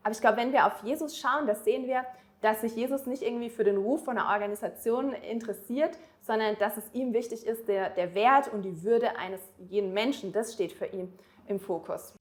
Aber ich glaube, wenn wir auf Jesus schauen, das sehen wir, dass sich Jesus nicht irgendwie für den Ruf von einer Organisation interessiert, sondern dass es ihm wichtig ist, der Wert und die Würde eines jeden Menschen, das steht für ihn im Fokus.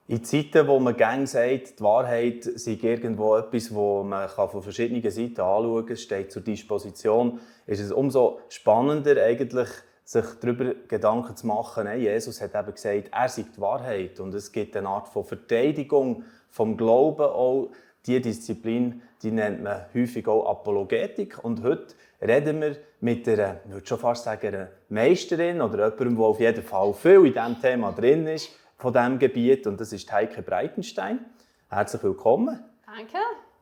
In Zeiten, wo man gerne sagt, die Wahrheit sei irgendwo etwas, das man von verschiedenen Seiten anschauen kann, steht zur Disposition, ist es umso spannender, eigentlich, sich darüber Gedanken zu machen. Jesus hat eben gesagt, er sei die Wahrheit. Und es gibt eine Art von Verteidigung vom Glauben. Auch diese Disziplin, die nennt man häufig auch Apologetik. Und heute reden wir mit einer, ich würde schon fast sagen, einer Meisterin oder jemandem, der auf jeden Fall viel in diesem Thema drin ist, von diesem Gebiet, und das ist Heike Breitenstein. Herzlich willkommen. Danke.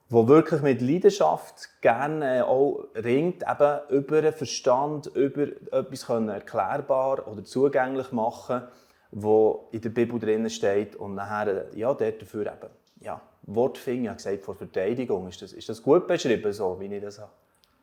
Die wirklich mit Leidenschaft gerne auch ringt, eben über den Verstand, über etwas erklärbar oder zugänglich machen, was in der Bibel drin steht, und nachher dafür eben Wort finden. Ich habe gesagt, vor Verteidigung. Ist das gut beschrieben, so wie ich das habe?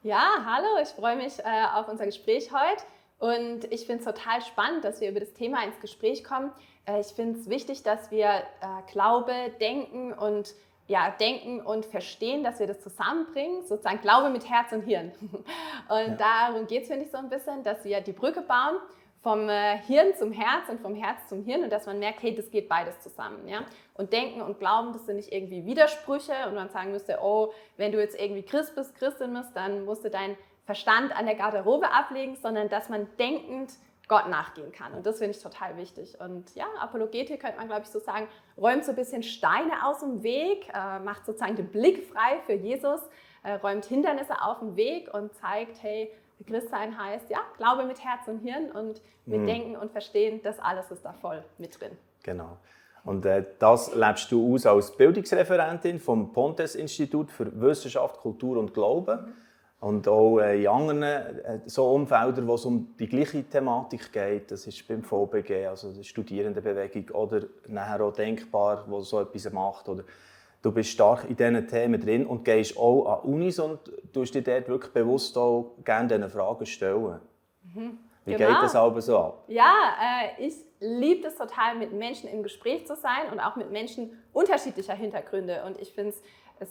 Ja, hallo, ich freue mich auf unser Gespräch heute. Und ich finde es total spannend, dass wir über das Thema ins Gespräch kommen. Ich finde es wichtig, dass wir Glaube, Denken und verstehen, dass wir das zusammenbringen, sozusagen Glaube mit Herz und Hirn. Und darum geht es, finde ich, so ein bisschen, dass wir die Brücke bauen vom Hirn zum Herz und vom Herz zum Hirn, und dass man merkt, hey, das geht beides zusammen. Ja? Und Denken und Glauben, das sind nicht irgendwie Widersprüche, und man sagen müsste, oh, wenn du jetzt irgendwie Christ bist, Christin bist, dann musst du dein Verstand an der Garderobe ablegen, sondern dass man denkend Gott nachgehen kann. Und das finde ich total wichtig. Und ja, Apologetik könnte man, glaube ich, so sagen, räumt so ein bisschen Steine aus dem Weg, macht sozusagen den Blick frei für Jesus, räumt Hindernisse auf dem Weg und zeigt, hey, Christsein heißt, ja, Glaube mit Herz und Hirn und mit Denken und Verstehen, das alles ist da voll mit drin. Genau. Und das lebst du aus als Bildungsreferentin vom Pontes-Institut für Wissenschaft, Kultur und Glauben. Und auch in anderen so Umfeldern, wo es um die gleiche Thematik geht, das ist beim VBG, also der Studierendenbewegung, oder nachher auch Denkbar, wo so etwas macht. Oder du bist stark in diesen Themen drin und gehst auch an Unis und tust dir dort wirklich bewusst auch gerne diese Fragen stellen. Wie geht das aber so ab? Ja, ich liebe es total, mit Menschen im Gespräch zu sein und auch mit Menschen unterschiedlicher Hintergründe. Und ich finde es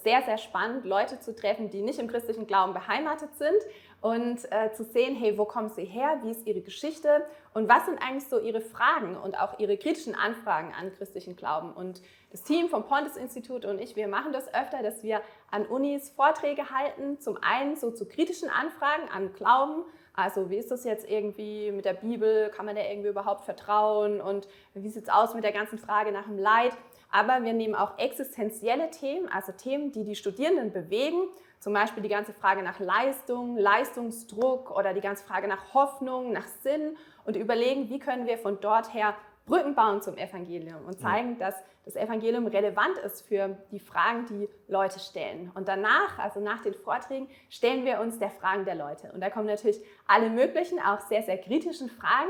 sehr, sehr spannend, Leute zu treffen, die nicht im christlichen Glauben beheimatet sind, und zu sehen, hey, wo kommen sie her, wie ist ihre Geschichte und was sind eigentlich so ihre Fragen und auch ihre kritischen Anfragen an christlichen Glauben. Und das Team vom Pontes-Institut und ich, wir machen das öfter, dass wir an Unis Vorträge halten, zum einen so zu kritischen Anfragen an Glauben. Also wie ist das jetzt irgendwie mit der Bibel, kann man der irgendwie überhaupt vertrauen, und wie sieht es aus mit der ganzen Frage nach dem Leid? Aber wir nehmen auch existenzielle Themen, also Themen, die die Studierenden bewegen, zum Beispiel die ganze Frage nach Leistung, Leistungsdruck oder die ganze Frage nach Hoffnung, nach Sinn, und überlegen, wie können wir von dort her Brücken bauen zum Evangelium und zeigen, dass das Evangelium relevant ist für die Fragen, die Leute stellen. Und danach, also nach den Vorträgen, stellen wir uns der Fragen der Leute. Und da kommen natürlich alle möglichen, auch sehr, sehr kritischen Fragen.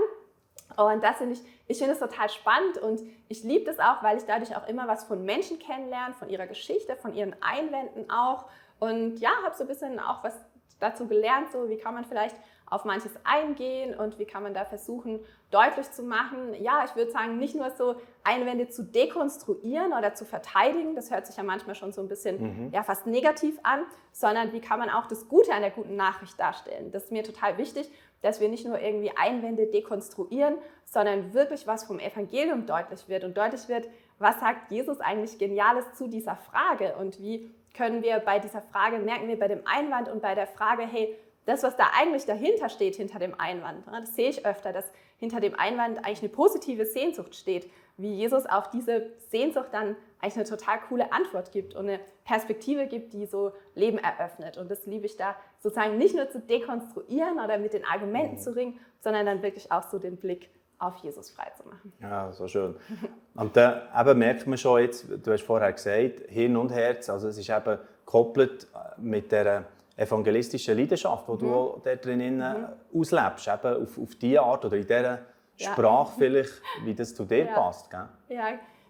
Und das finde ich finde es total spannend, und ich liebe das auch, weil ich dadurch auch immer was von Menschen kennenlerne, von ihrer Geschichte, von ihren Einwänden auch. Und ja, habe so ein bisschen auch was dazu gelernt, so wie kann man vielleicht auf manches eingehen und wie kann man da versuchen, deutlich zu machen, ja, ich würde sagen, nicht nur so Einwände zu dekonstruieren oder zu verteidigen, das hört sich ja manchmal schon so ein bisschen fast negativ an, sondern wie kann man auch das Gute an der guten Nachricht darstellen. Das ist mir total wichtig, dass wir nicht nur irgendwie Einwände dekonstruieren, sondern wirklich was vom Evangelium deutlich wird und deutlich wird, was sagt Jesus eigentlich Geniales zu dieser Frage, und wie können wir bei dieser Frage, merken wir bei dem Einwand und bei der Frage, hey, das, was da eigentlich dahinter steht, hinter dem Einwand, das sehe ich öfter, dass hinter dem Einwand eigentlich eine positive Sehnsucht steht, wie Jesus auf diese Sehnsucht dann eigentlich eine total coole Antwort gibt und eine Perspektive gibt, die so Leben eröffnet. Und das liebe ich da, sozusagen nicht nur zu dekonstruieren oder mit den Argumenten zu ringen, sondern dann wirklich auch so den Blick auf Jesus frei zu machen. Ja, so schön. Und da eben merkt man schon jetzt, du hast vorher gesagt, Hirn und Herz, also es ist eben gekoppelt mit der evangelistischen Leidenschaft, die du auch da drinnen auslebst, eben auf diese Art oder in dieser Sprache vielleicht, wie das zu dir passt. Gell?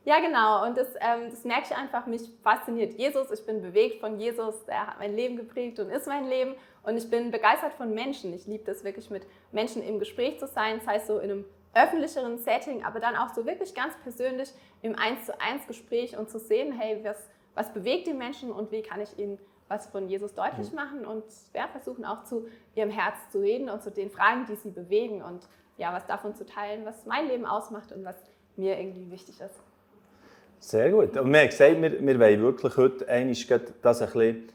Ja, genau. Und das merke ich einfach, mich fasziniert Jesus. Ich bin bewegt von Jesus, er hat mein Leben geprägt und ist mein Leben. Und ich bin begeistert von Menschen. Ich liebe das wirklich, mit Menschen im Gespräch zu sein, das heißt so in einem öffentlicheren Setting, aber dann auch so wirklich ganz persönlich im 1:1 Gespräch und zu sehen, hey, was bewegt die Menschen und wie kann ich ihnen was von Jesus deutlich machen und versuchen auch zu ihrem Herz zu reden und zu den Fragen, die sie bewegen und ja, was davon zu teilen, was mein Leben ausmacht und was mir irgendwie wichtig ist. Sehr gut. Und wir haben gesagt, wir wollen wirklich heute das ein bisschen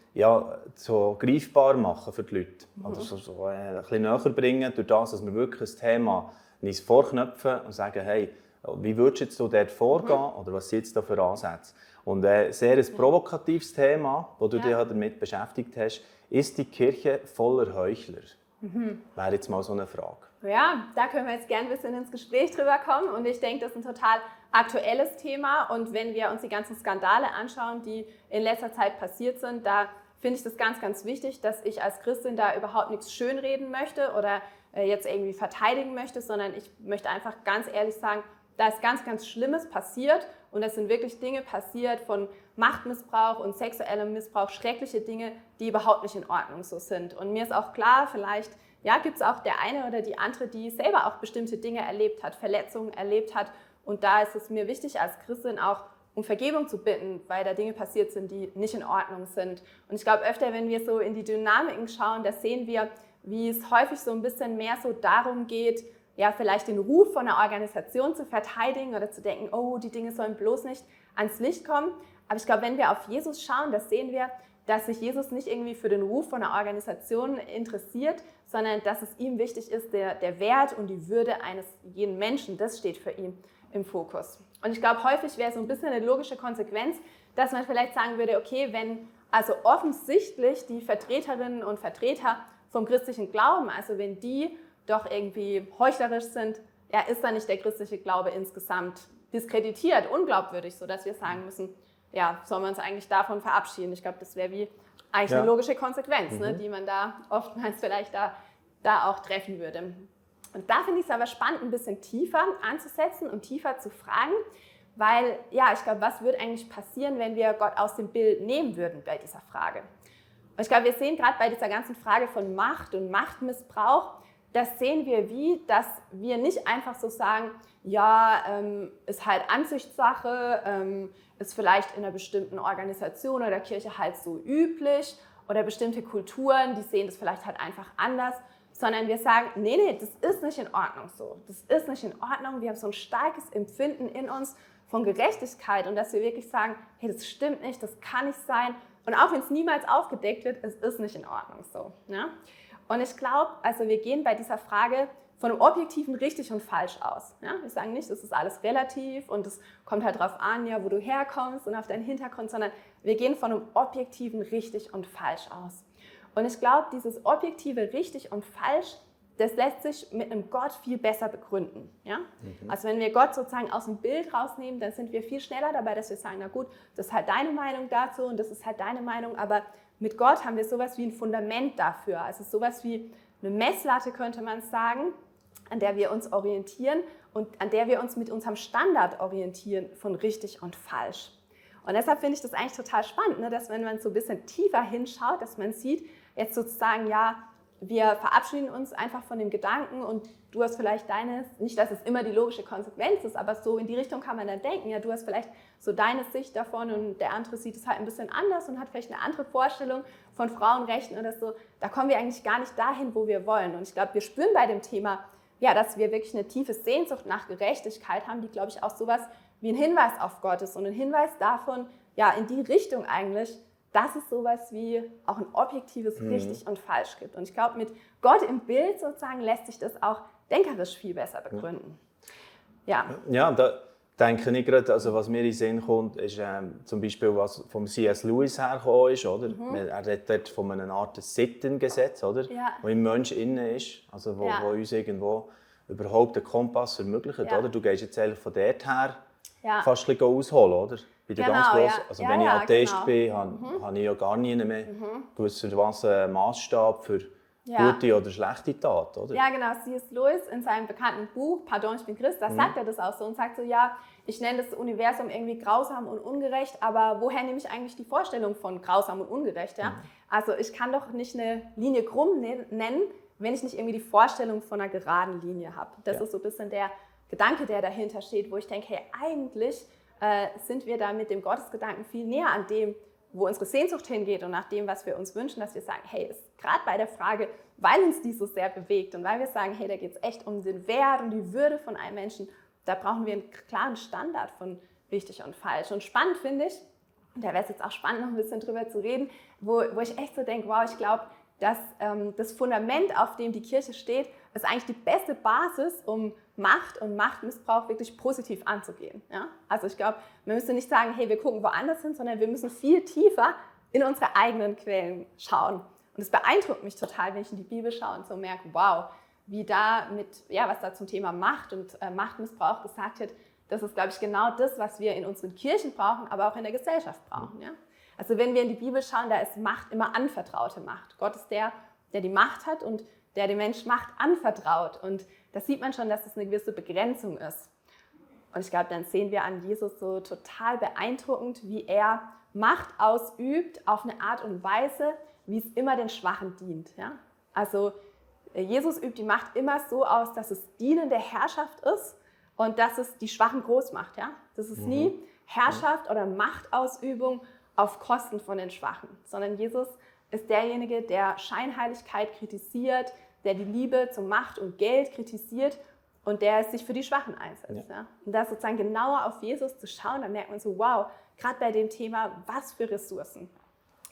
so greifbar machen für die Leute. Oder so ein bisschen näher bringen, durch das, dass wir wirklich ein Thema uns vorknöpfen und sagen, hey, wie würdest du dort vorgehen oder was sind jetzt da für Ansätze? Und ein sehr provokatives Thema, das du dich damit beschäftigt hast, ist die Kirche voller Heuchler? Wäre jetzt mal so eine Frage. Ja, da können wir jetzt gerne ein bisschen ins Gespräch drüber kommen und ich denke, das ist ein total aktuelles Thema und wenn wir uns die ganzen Skandale anschauen, die in letzter Zeit passiert sind, da finde ich das ganz, ganz wichtig, dass ich als Christin da überhaupt nichts schönreden möchte oder jetzt irgendwie verteidigen möchte, sondern ich möchte einfach ganz ehrlich sagen, da ist ganz, ganz Schlimmes passiert und es sind wirklich Dinge passiert von Machtmissbrauch und sexuellem Missbrauch, schreckliche Dinge, die überhaupt nicht in Ordnung so sind. Und mir ist auch klar, vielleicht gibt es auch der eine oder die andere, die selber auch bestimmte Dinge erlebt hat, Verletzungen erlebt hat. Und da ist es mir wichtig, als Christin auch um Vergebung zu bitten, weil da Dinge passiert sind, die nicht in Ordnung sind. Und ich glaube, öfter, wenn wir so in die Dynamiken schauen, da sehen wir, wie es häufig so ein bisschen mehr so darum geht, ja, vielleicht den Ruf von einer Organisation zu verteidigen oder zu denken, oh, die Dinge sollen bloß nicht ans Licht kommen. Aber ich glaube, wenn wir auf Jesus schauen, da sehen wir, dass sich Jesus nicht irgendwie für den Ruf von einer Organisation interessiert, sondern dass es ihm wichtig ist, der Wert und die Würde eines jeden Menschen, das steht für ihn im Fokus. Und ich glaube, häufig wäre so ein bisschen eine logische Konsequenz, dass man vielleicht sagen würde, okay, wenn also offensichtlich die Vertreterinnen und Vertreter vom christlichen Glauben, also wenn die doch irgendwie heuchlerisch sind, ja, ist dann nicht der christliche Glaube insgesamt diskreditiert, unglaubwürdig, sodass wir sagen müssen, ja, soll man uns eigentlich davon verabschieden? Ich glaube, das wäre wie eigentlich eine logische Konsequenz, ne, die man da oftmals vielleicht da auch treffen würde. Und da finde ich es aber spannend, ein bisschen tiefer anzusetzen und tiefer zu fragen, weil, ja, ich glaube, was würde eigentlich passieren, wenn wir Gott aus dem Bild nehmen würden bei dieser Frage? Und ich glaube, wir sehen gerade bei dieser ganzen Frage von Macht und Machtmissbrauch, das sehen wir dass wir nicht einfach so sagen, ja, ist halt Ansichtssache, ist vielleicht in einer bestimmten Organisation oder Kirche halt so üblich oder bestimmte Kulturen, die sehen das vielleicht halt einfach anders, sondern wir sagen, nee, das ist nicht in Ordnung so. Das ist nicht in Ordnung, wir haben so ein starkes Empfinden in uns von Gerechtigkeit und dass wir wirklich sagen, hey, das stimmt nicht, das kann nicht sein und auch wenn es niemals aufgedeckt wird, es ist nicht in Ordnung so. Ja? Und ich glaube, also wir gehen bei dieser Frage von einem objektiven richtig und falsch aus. Ja? Wir sagen nicht, es ist alles relativ und es kommt halt darauf an, ja, wo du herkommst und auf deinen Hintergrund, sondern wir gehen von einem objektiven richtig und falsch aus. Und ich glaube, dieses objektive richtig und falsch, das lässt sich mit einem Gott viel besser begründen. Ja? Also wenn wir Gott sozusagen aus dem Bild rausnehmen, dann sind wir viel schneller dabei, dass wir sagen, na gut, das ist halt deine Meinung dazu und das ist halt deine Meinung, aber mit Gott haben wir sowas wie ein Fundament dafür, also sowas wie eine Messlatte, könnte man sagen, an der wir uns orientieren und an der wir uns mit unserem Standard orientieren von richtig und falsch. Und deshalb finde ich das eigentlich total spannend, ne, dass wenn man so ein bisschen tiefer hinschaut, dass man sieht, jetzt sozusagen, ja, wir verabschieden uns einfach von dem Gedanken und du hast vielleicht deines, nicht, dass es immer die logische Konsequenz ist, aber so in die Richtung kann man dann denken, ja, du hast vielleicht so deine Sicht davon und der andere sieht es halt ein bisschen anders und hat vielleicht eine andere Vorstellung von Frauenrechten oder so. Da kommen wir eigentlich gar nicht dahin, wo wir wollen. Und ich glaube, wir spüren bei dem Thema, ja, dass wir wirklich eine tiefe Sehnsucht nach Gerechtigkeit haben, die, glaube ich, auch sowas wie ein Hinweis auf Gott ist und ein Hinweis davon, ja, in die Richtung eigentlich, dass es sowas wie auch ein objektives richtig und falsch gibt. Und ich glaube, mit Gott im Bild sozusagen lässt sich das auch denkerisch viel besser begründen. Ja, da denke ich gerade, also was mir in den Sinn kommt, ist zum Beispiel, was vom C.S. Lewis hergekommen ist. Oder? Er redet dort von einer Art Sittengesetz, oder? Wo im Mensch innen ist, also wo uns irgendwo überhaupt einen Kompass ermöglicht. Oder? Du gehst jetzt eigentlich von dort her fast ein bisschen ausholen, oder? bei den Genau, ganz grossen. ja. Also Ja, wenn ich ja, Atheist genau. bin, habe ich ja gar nie mehr gewissermaßen einen Maßstab für gute oder schlechte Tat, oder? Ja, genau. C.S. Lewis in seinem bekannten Buch Pardon, ich bin Christ, da sagt er das auch so und sagt so, ja, ich nenne das Universum irgendwie grausam und ungerecht, aber woher nehme ich eigentlich die Vorstellung von grausam und ungerecht? Ja? Also ich kann doch nicht eine Linie krumm nennen, wenn ich nicht irgendwie die Vorstellung von einer geraden Linie habe. Das ist so ein bisschen der Gedanke, der dahinter steht, wo ich denke, hey, eigentlich sind wir da mit dem Gottesgedanken viel näher an dem, wo unsere Sehnsucht hingeht und nach dem, was wir uns wünschen, dass wir sagen, hey, gerade bei der Frage, weil uns die so sehr bewegt und weil wir sagen, hey, da geht es echt um den Wert und die Würde von einem Menschen, da brauchen wir einen klaren Standard von richtig und falsch. Und spannend finde ich, und da wäre es jetzt auch spannend, noch ein bisschen drüber zu reden, wo ich echt so denke, wow, ich glaube, dass das Fundament, auf dem die Kirche steht, ist eigentlich die beste Basis, um Macht und Machtmissbrauch wirklich positiv anzugehen. Ja? Also ich glaube, man müsste nicht sagen, hey, wir gucken woanders hin, sondern wir müssen viel tiefer in unsere eigenen Quellen schauen. Und es beeindruckt mich total, wenn ich in die Bibel schaue und so merke, wow, wie da was da zum Thema Macht und Machtmissbrauch gesagt wird, das ist, glaube ich, genau das, was wir in unseren Kirchen brauchen, aber auch in der Gesellschaft brauchen. Ja? Also wenn wir in die Bibel schauen, da ist Macht immer anvertraute Macht. Gott ist der die Macht hat und der dem Menschen Macht anvertraut. Und da sieht man schon, dass es eine gewisse Begrenzung ist. Und ich glaube, dann sehen wir an Jesus so total beeindruckend, wie er Macht ausübt auf eine Art und Weise, wie es immer den Schwachen dient. Ja? Also Jesus übt die Macht immer so aus, dass es dienende Herrschaft ist und dass es die Schwachen groß macht. Ja? Das ist nie Herrschaft oder Machtausübung auf Kosten von den Schwachen, sondern Jesus ist derjenige, der Scheinheiligkeit kritisiert, der die Liebe zu Macht und Geld kritisiert und der sich für die Schwachen einsetzt. Ja. Und da sozusagen genauer auf Jesus zu schauen, da merkt man so, wow, gerade bei dem Thema, was für Ressourcen.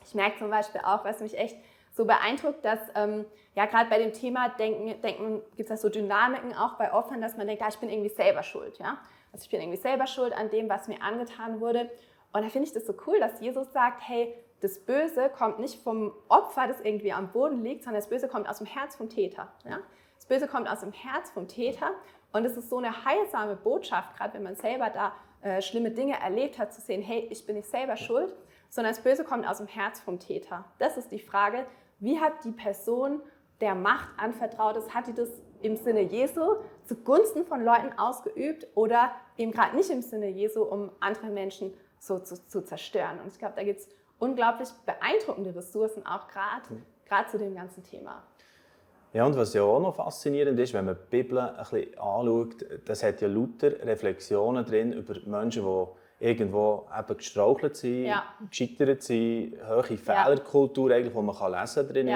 Ich merke zum Beispiel auch, was mich echt so beeindruckt, dass gerade bei dem Thema denken gibt es da so Dynamiken auch bei Opfern, dass man denkt, ich bin irgendwie selber schuld. Ja? Also ich bin irgendwie selber schuld an dem, was mir angetan wurde. Und da finde ich das so cool, dass Jesus sagt, hey, das Böse kommt nicht vom Opfer, das irgendwie am Boden liegt, sondern das Böse kommt aus dem Herz vom Täter. Ja? Das Böse kommt aus dem Herz vom Täter und es ist so eine heilsame Botschaft, gerade wenn man selber da schlimme Dinge erlebt hat, zu sehen, hey, ich bin nicht selber schuld, sondern das Böse kommt aus dem Herz vom Täter. Das ist die Frage, wie hat die Person, der Macht anvertraut ist, hat die das im Sinne Jesu zugunsten von Leuten ausgeübt oder eben gerade nicht im Sinne Jesu, um andere Menschen so zu zerstören. Und ich glaube, da gibt es unglaublich beeindruckende Ressourcen, auch gerade zu dem ganzen Thema. Ja, und was ja auch noch faszinierend ist, wenn man die Bibel ein bisschen anschaut, das hat ja lauter Reflexionen drin über Menschen, die irgendwo eben gestrauchelt sind, gescheitert sind, hohe Fehlerkultur, eigentlich, die man lesen kann drin.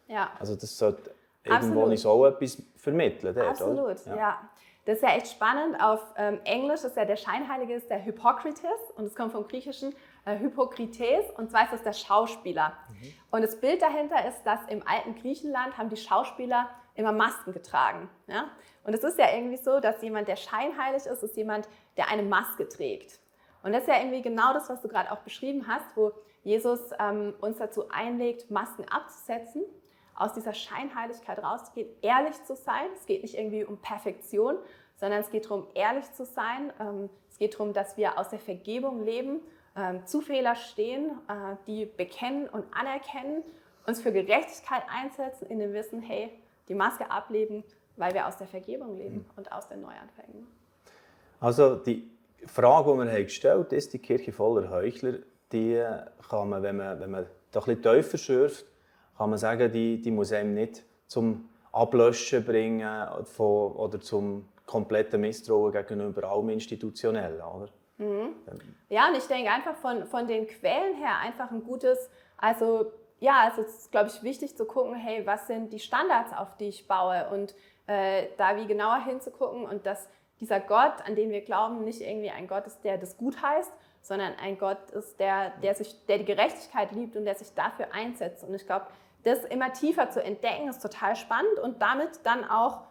Ja. Also das sollte irgendwo nicht so etwas vermitteln. Dort, absolut, oder? Ja. Das ist ja echt spannend. Auf Englisch ist ja der Scheinheilige ist der Hippokrates und es kommt vom griechischen Hippokrates und zwar ist das der Schauspieler. Und das Bild dahinter ist, dass im alten Griechenland haben die Schauspieler immer Masken getragen. Ja? Und es ist ja irgendwie so, dass jemand, der scheinheilig ist jemand, der eine Maske trägt. Und das ist ja irgendwie genau das, was du gerade auch beschrieben hast, wo Jesus uns dazu einlegt, Masken abzusetzen, aus dieser Scheinheiligkeit rauszugehen, ehrlich zu sein. Es geht nicht irgendwie um Perfektion, sondern es geht darum, ehrlich zu sein. Es geht darum, dass wir aus der Vergebung leben, zu Fehler stehen, die bekennen und anerkennen, uns für Gerechtigkeit einsetzen, in dem Wissen, hey, die Maske ablegen, weil wir aus der Vergebung leben und aus den Neuanfängen. Also die Frage, die wir haben gestellt, ist die Kirche voller Heuchler, die kann man, wenn man da ein bisschen tiefer schürft, kann man sagen, die muss einem nicht zum Ablöschen bringen oder zum kompletten Misstrauen gegenüber allem Institutionellen, oder? Ja, und ich denke einfach von den Quellen her einfach ein gutes, also es ist, glaube ich, wichtig zu gucken, hey, was sind die Standards, auf die ich baue und da wie genauer hinzugucken und dass dieser Gott, an den wir glauben, nicht irgendwie ein Gott ist, der das gut heißt, sondern ein Gott ist, der die Gerechtigkeit liebt und der sich dafür einsetzt. Und ich glaube, das immer tiefer zu entdecken, ist total spannend und damit dann auch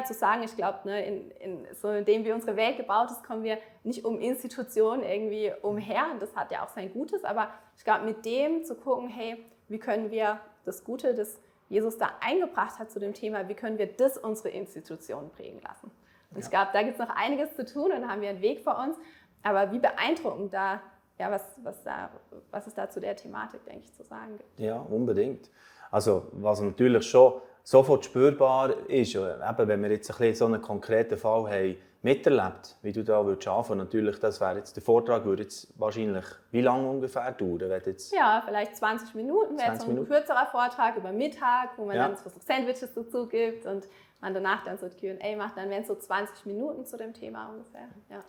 zu sagen, ich glaube, indem wie unsere Welt gebaut ist, kommen wir nicht um Institutionen irgendwie umher. Und das hat ja auch sein Gutes, aber ich glaube, mit dem zu gucken, hey, wie können wir das Gute, das Jesus da eingebracht hat zu dem Thema, wie können wir das unsere Institutionen prägen lassen. Und ich glaube, da gibt es noch einiges zu tun und da haben wir einen Weg vor uns. Aber wie beeindruckend da ja, was es da zu der Thematik, denke ich, zu sagen gibt. Ja, unbedingt. Also was natürlich schon sofort spürbar ist, eben, wenn wir jetzt ein bisschen so einen konkreten Fall haben miterlebt, wie du da würdest anfangen, natürlich, das wäre jetzt, der Vortrag würde jetzt wahrscheinlich wie lange ungefähr dauern? Jetzt ja, vielleicht 20 Minuten, wäre jetzt so ein kürzerer Vortrag über Mittag, wo man dann so Sandwiches dazu gibt und man danach dann so Q&A macht, dann wären es so 20 Minuten zu dem Thema ungefähr. Ja.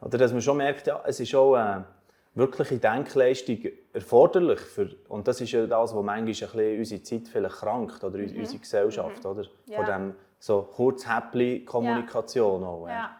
Oder dass man schon merkt, ja, es ist auch wirkliche Denkleistung erforderlich. Und das ist ja das, was manchmal ein bisschen unsere Zeit vielleicht krankt, oder unsere Gesellschaft, oder? Ja. Von dem so Kurzhäppli-Kommunikation auch. Ja.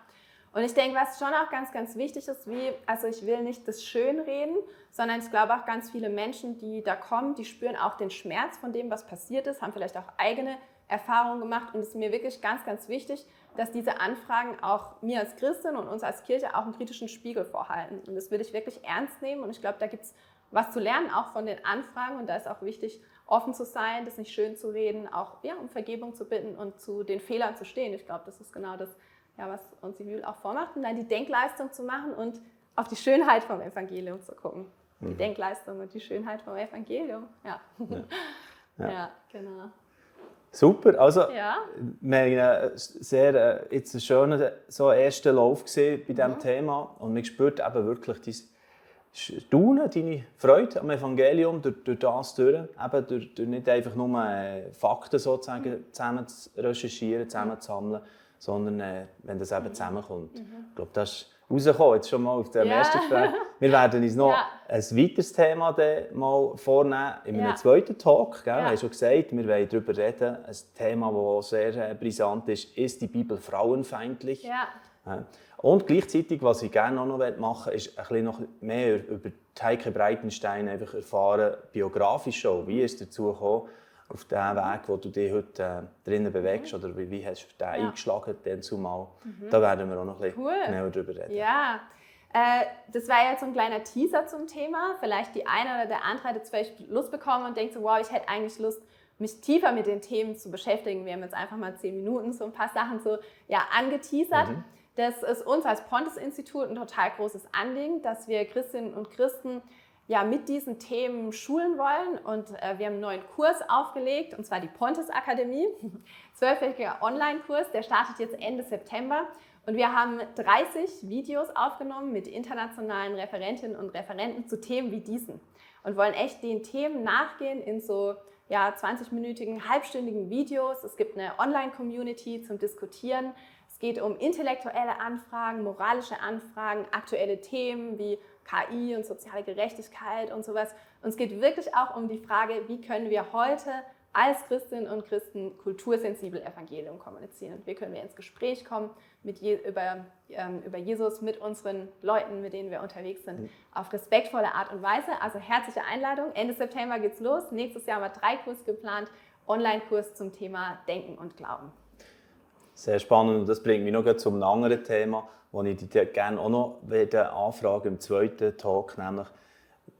Und ich denke, was schon auch ganz, ganz wichtig ist, also ich will nicht das Schönreden, sondern ich glaube auch ganz viele Menschen, die da kommen, die spüren auch den Schmerz von dem, was passiert ist, haben vielleicht auch eigene Erfahrungen gemacht und es ist mir wirklich ganz, ganz wichtig, dass diese Anfragen auch mir als Christin und uns als Kirche auch einen kritischen Spiegel vorhalten. Und das will ich wirklich ernst nehmen und ich glaube, da gibt es was zu lernen, auch von den Anfragen und da ist auch wichtig, offen zu sein, das nicht schön zu reden, auch um Vergebung zu bitten und zu den Fehlern zu stehen. Ich glaube, das ist genau das, was uns die Bibel auch vormacht, und dann die Denkleistung zu machen und auf die Schönheit vom Evangelium zu gucken. Die Denkleistung und die Schönheit vom Evangelium, ja. Ja, genau. Super, also wir haben sehr jetzt einen schönen so ersten Lauf gesehen bei diesem Thema und man spürt eben wirklich dein Staunen, deine Freude am Evangelium durch das durch, eben durch nicht einfach nur Fakten sozusagen zusammen zu recherchieren, zusammen zu sammeln, sondern wenn das eben zusammenkommt. Ich glaube, das ist rausgekommen, jetzt schon mal auf dem ersten Gespräch. Wir werden uns noch ein weiteres Thema mal vornehmen, in einem zweiten Talk. Gell? Wir haben schon gesagt, wir wollen darüber reden. Ein Thema, das sehr brisant ist die Bibel frauenfeindlich? Ja. Und gleichzeitig, was ich gerne auch noch machen will, ist ein bisschen noch mehr über Heike Breitenstein einfach erfahren, biografisch auch. Wie ist es dazu gekommen, auf dem Weg, wo du dich heute drinnen bewegst, oder wie hast du den eingeschlagen, den zumal? Da werden wir auch noch ein bisschen genauer drüber reden. Ja, das war jetzt so ein kleiner Teaser zum Thema. Vielleicht die eine oder der andere hat jetzt vielleicht Lust bekommen und denkt so, wow, ich hätte eigentlich Lust, mich tiefer mit den Themen zu beschäftigen. Wir haben jetzt einfach mal 10 Minuten so ein paar Sachen so angeteasert. Das ist uns als Pontes-Institut ein total großes Anliegen, dass wir Christinnen und Christen mit diesen Themen schulen wollen. Und wir haben einen neuen Kurs aufgelegt, und zwar die Pontes-Akademie. 12-wöchiger Online-Kurs, der startet jetzt Ende September. Und wir haben 30 Videos aufgenommen mit internationalen Referentinnen und Referenten zu Themen wie diesen. Und wollen echt den Themen nachgehen in so 20-minütigen, halbstündigen Videos. Es gibt eine Online-Community zum Diskutieren. Es geht um intellektuelle Anfragen, moralische Anfragen, aktuelle Themen wie KI und soziale Gerechtigkeit und sowas. Und es geht wirklich auch um die Frage, wie können wir heute als Christinnen und Christen kultursensibel Evangelium kommunizieren. Wie können wir ins Gespräch kommen über Jesus mit unseren Leuten, mit denen wir unterwegs sind, auf respektvolle Art und Weise. Also herzliche Einladung. Ende September geht's los. Nächstes Jahr haben wir 3 Kurse geplant. Online-Kurs zum Thema Denken und Glauben. Sehr spannend, und das bringt mich noch zu einem anderen Thema, das ich dich gerne auch noch anfrage im zweiten Talk, nämlich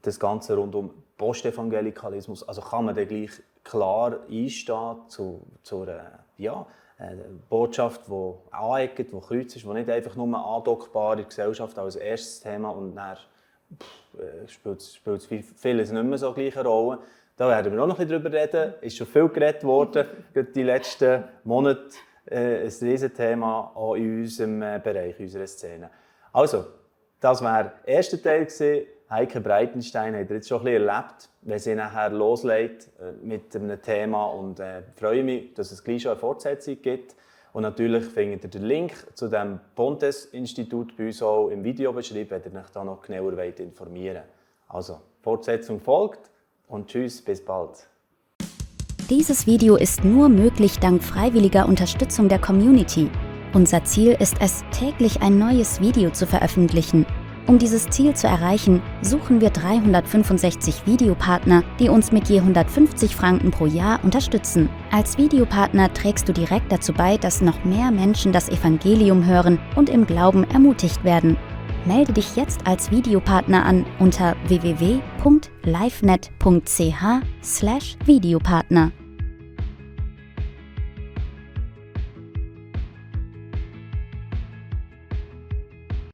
das Ganze rund um Postevangelikalismus. Also kann man dann gleich klar einstehen zu einer Botschaft, die aneckt, die kreuz ist, die nicht einfach nur andockbar in der Gesellschaft als erstes Thema und dann spielt es vieles nicht mehr so gleiche Rolle. Da werden wir auch noch ein bisschen drüber reden. Es ist schon viel geredet worden, die letzten Monate. Ein Riesenthema auch in unserem Bereich, in unserer Szene. Also, das war der erste Teil gewesen. Heike Breitenstein hat ihr jetzt schon ein bisschen erlebt, wenn sie nachher loslegt mit einem Thema, und freue mich, dass es gleich schon eine Fortsetzung gibt. Und natürlich findet ihr den Link zu dem Pontes-Institut bei uns auch im Videobeschrieb, wenn ihr euch da noch genauer informieren wollt. Also, Fortsetzung folgt und tschüss, bis bald. Dieses Video ist nur möglich dank freiwilliger Unterstützung der Community. Unser Ziel ist es, täglich ein neues Video zu veröffentlichen. Um dieses Ziel zu erreichen, suchen wir 365 Videopartner, die uns mit je 150 Franken pro Jahr unterstützen. Als Videopartner trägst du direkt dazu bei, dass noch mehr Menschen das Evangelium hören und im Glauben ermutigt werden. Melde dich jetzt als Videopartner an unter www.livenet.ch/Videopartner.